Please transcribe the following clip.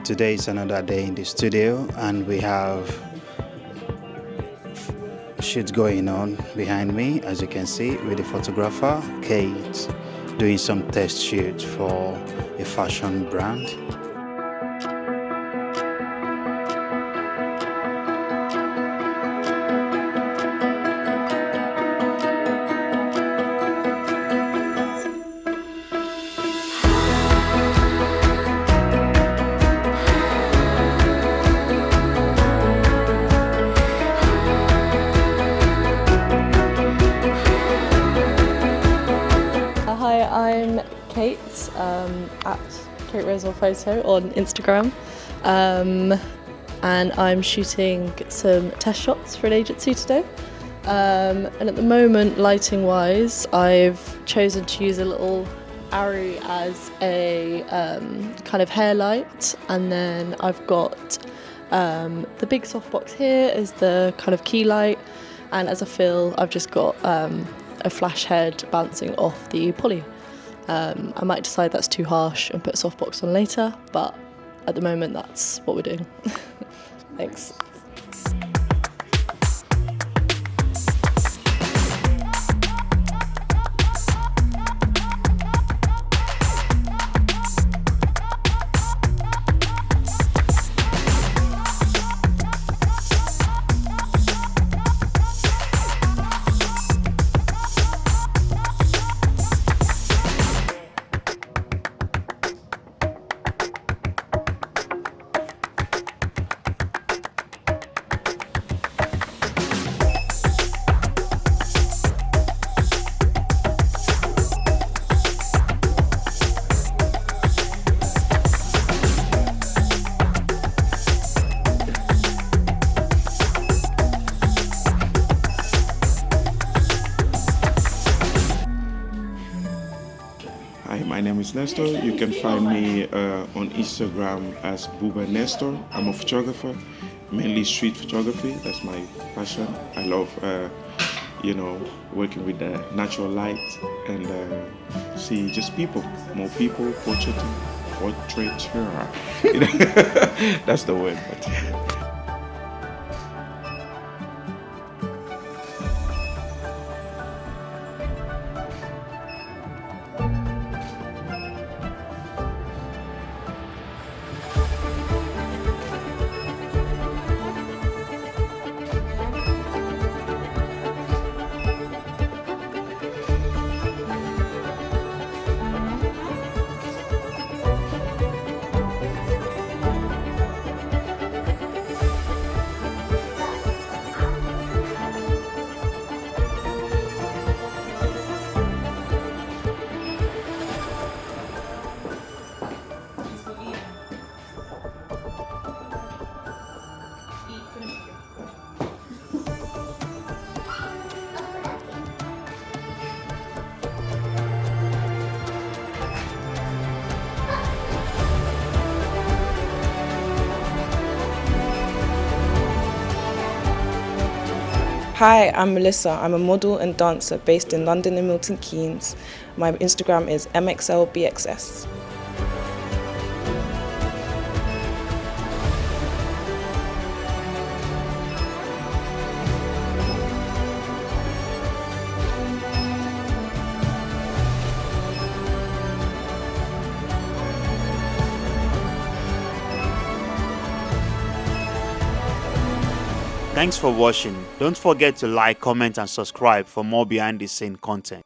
Today is another day in the studio, and we have shoots going on behind me, as you can see, with the photographer Kate doing some test shoots for a fashion brand. Hi, I'm Kate at Kate Rosewell Photo on Instagram, and I'm shooting some test shots for an agency today. And at the moment, lighting-wise, I've chosen to use a little Ari as a kind of hair light, and then I've got the big softbox here as the kind of key light, and as a fill, I've just got a flash head bouncing off the poly. I might decide that's too harsh and put a softbox on later, but at the moment that's what we're doing. Thanks. Hi, my name is Nestor. You can find me on Instagram as Booba Nestor. I'm a photographer, mainly street photography. That's my passion. I love, working with the natural light and see just people, more people, portraiture. That's the word. But. Hi, I'm Melissa. I'm a model and dancer based in London and Milton Keynes. My Instagram is mxlbxs. Thanks for watching. Don't forget to like, comment and subscribe for more behind the scene content.